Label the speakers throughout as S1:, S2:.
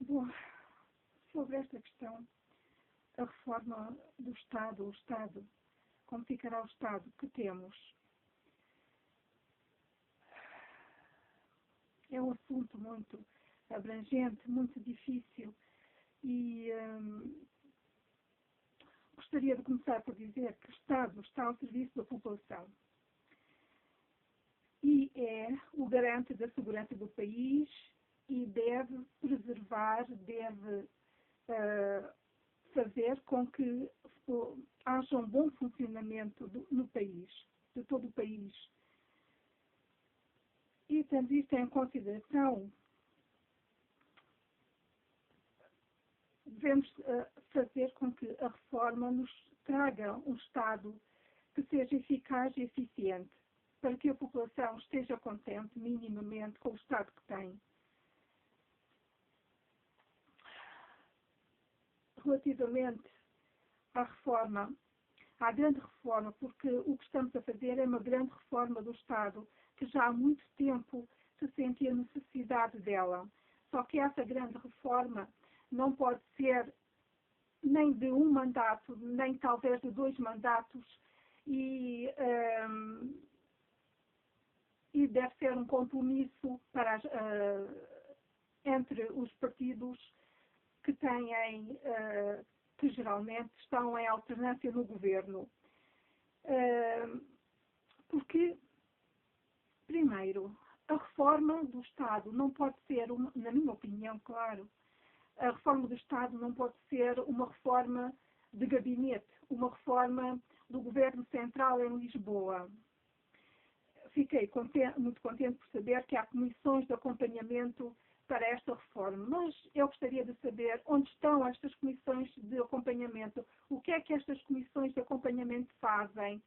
S1: Bom, sobre esta questão, a reforma do Estado, o Estado, como ficará o Estado que temos, é um assunto muito abrangente, muito difícil e gostaria de começar por dizer que o Estado está ao serviço da população e é o garante da segurança do país e deve preservar, deve fazer com que haja um bom funcionamento no país, de todo o país. E, tendo isto em consideração, devemos fazer com que a reforma nos traga um Estado que seja eficaz e eficiente, para que a população esteja contente, minimamente, com o Estado que tem. Relativamente à reforma, à grande reforma, porque o que estamos a fazer é uma grande reforma do Estado, que já há muito tempo se sentia necessidade dela. Só que essa grande reforma não pode ser nem de um mandato, nem talvez de 2 mandatos, e deve ser um compromisso para entre os partidos que têm, que geralmente estão em alternância no governo. Porque, primeiro, a reforma do Estado não pode ser, na minha opinião, claro, a reforma do Estado não pode ser uma reforma de gabinete, uma reforma do Governo Central em Lisboa. Fiquei muito contente por saber que há comissões de acompanhamento para esta reforma, mas eu gostaria de saber onde estão estas comissões de acompanhamento, o que é que estas comissões de acompanhamento fazem?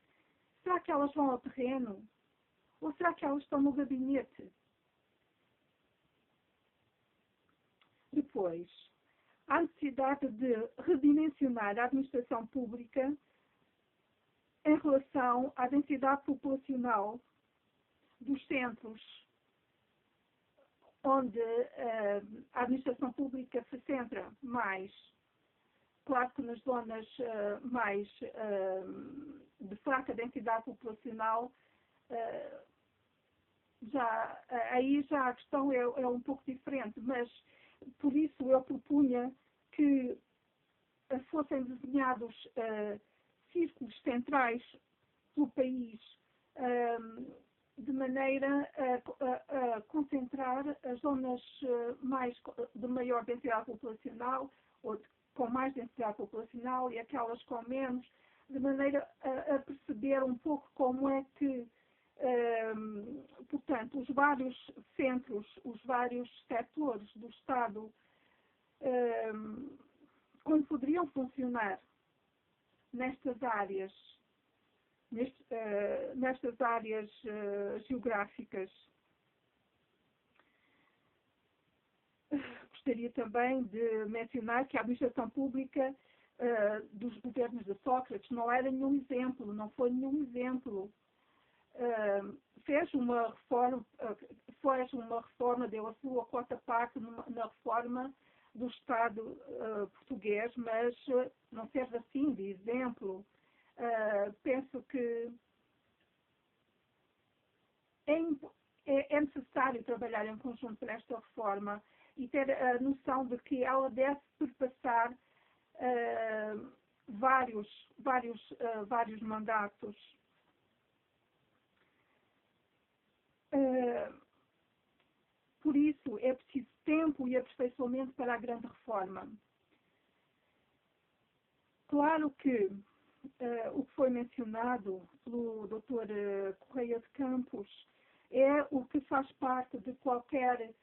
S1: Será que elas vão ao terreno? Ou será que elas estão no gabinete? Depois, há necessidade de redimensionar a administração pública em relação à densidade populacional dos centros onde a administração pública se centra mais. Claro que nas zonas mais de fraca densidade populacional, aí já a questão é um pouco diferente, mas por isso eu propunha que fossem desenhados círculos centrais pelo país, de maneira a concentrar as zonas de maior densidade populacional, ou com mais densidade populacional, e aquelas com menos, de maneira a perceber um pouco como é que, portanto, os vários centros, os vários setores do Estado, como poderiam funcionar nestas áreas, nestas áreas geográficas. Gostaria também de mencionar que a administração pública dos governos de Sócrates não era nenhum exemplo, não foi nenhum exemplo. Fez uma reforma, deu a sua quarta parte na reforma do Estado português, mas não serve assim de exemplo. Penso que é necessário trabalhar em conjunto para esta reforma e ter a noção de que ela deve perpassar vários mandatos. Por isso, é preciso tempo e aperfeiçoamento para a grande reforma. Claro que o que foi mencionado pelo Dr. Correia de Campos é o que faz parte de qualquer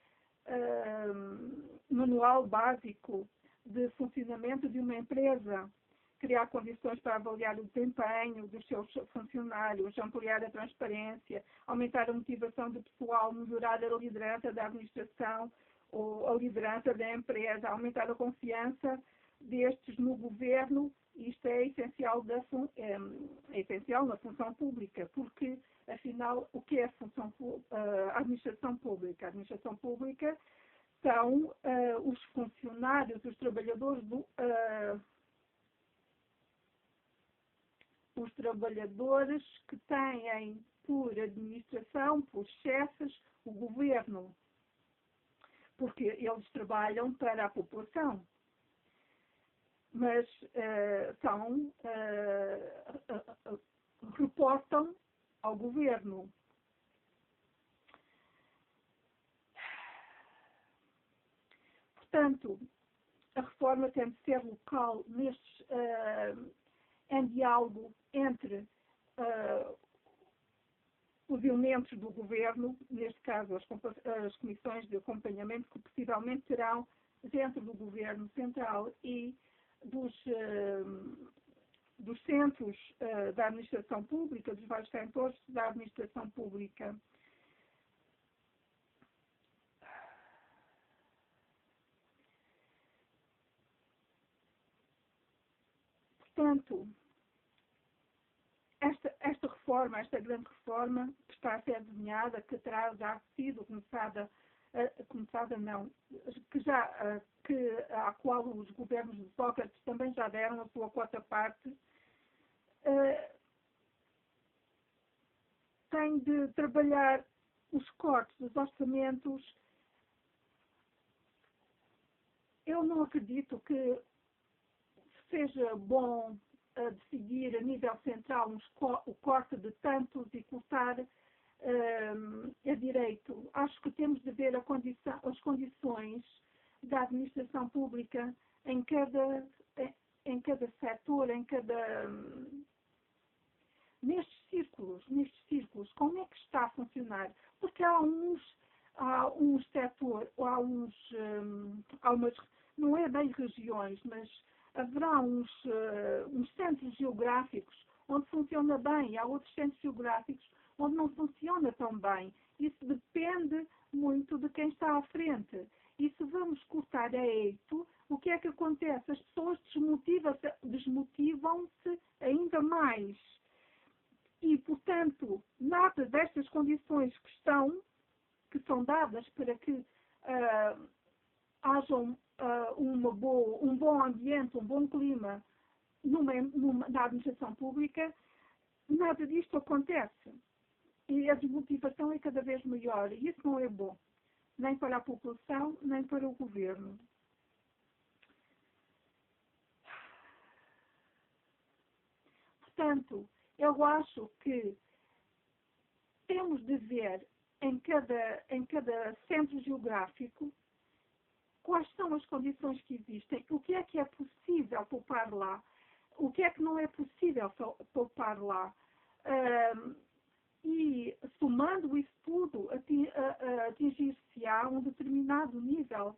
S1: manual básico de funcionamento de uma empresa. Criar condições para avaliar o desempenho dos seus funcionários, ampliar a transparência, aumentar a motivação do pessoal, melhorar a liderança da administração ou a liderança da empresa, aumentar a confiança destes no governo. Isto é essencial, é essencial na função pública, porque, afinal, o que é a administração pública? A administração pública são os funcionários, os trabalhadores os trabalhadores que têm por administração, por chefes, o governo, porque eles trabalham para a população, mas reportam ao governo. Portanto, a reforma tem de ser local em diálogo entre os elementos do governo, neste caso as comissões de acompanhamento, que possivelmente terão dentro do governo central e dos centros da administração pública, dos vários setores da administração pública. Portanto, esta reforma, esta grande reforma que está a ser desenhada, que terá já sido começada não, à qual os governos de Sócrates também já deram a sua quarta parte, tem de trabalhar os cortes dos orçamentos. Eu não acredito que seja bom decidir a nível central o corte de tantos e cortar a direito. Acho que temos de ver as condições da administração pública em cada setor, nestes círculos, como é que está a funcionar? Porque há um setor, não é bem regiões, mas haverá uns centros geográficos onde funciona bem, há outros centros geográficos onde não funciona tão bem. Isso depende muito de quem está à frente. E se vamos cortar a eito, o que é que acontece? As pessoas desmotivam-se ainda mais. E, portanto, nada destas condições que são dadas para que haja um bom ambiente, um bom clima na administração pública, nada disto acontece. E a desmotivação é cada vez maior. E isso não é bom, nem para a população, nem para o governo. Portanto, eu acho que temos de ver em cada centro geográfico quais são as condições que existem, o que é possível poupar lá, o que é que não é possível poupar lá. E, somando isso tudo, atingir-se-á um determinado nível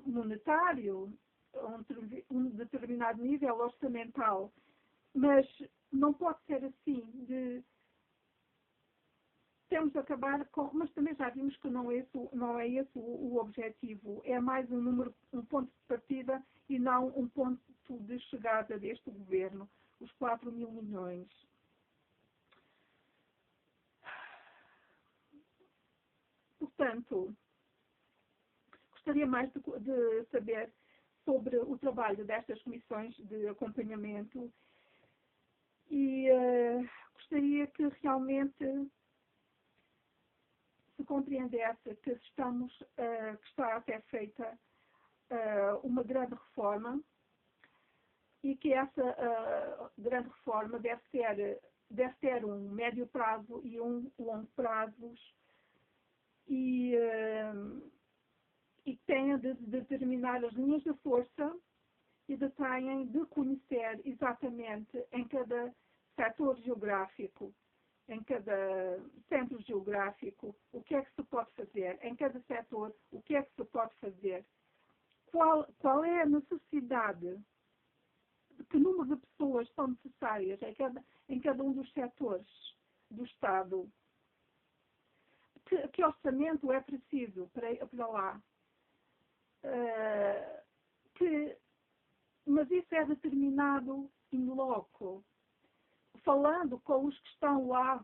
S1: monetário, um determinado nível orçamental. Mas não pode ser assim, temos de acabar com, mas também já vimos que não é esse o objetivo, é mais um ponto de partida e não um ponto de chegada deste governo, os 4.000 milhões. Portanto, gostaria mais de saber sobre o trabalho destas comissões de acompanhamento e gostaria que realmente se compreendesse que está a ser feita uma grande reforma e que essa grande reforma deve ter um médio prazo e um longo prazo e tenha de determinar as linhas de força e tenham de conhecer exatamente em cada setor geográfico, em cada centro geográfico, o que é que se pode fazer, em cada setor, o que é que se pode fazer, qual é a necessidade, que número de pessoas são necessárias em cada um dos setores do Estado, que orçamento é preciso para lá. Mas isso é determinado in loco, falando com os que estão lá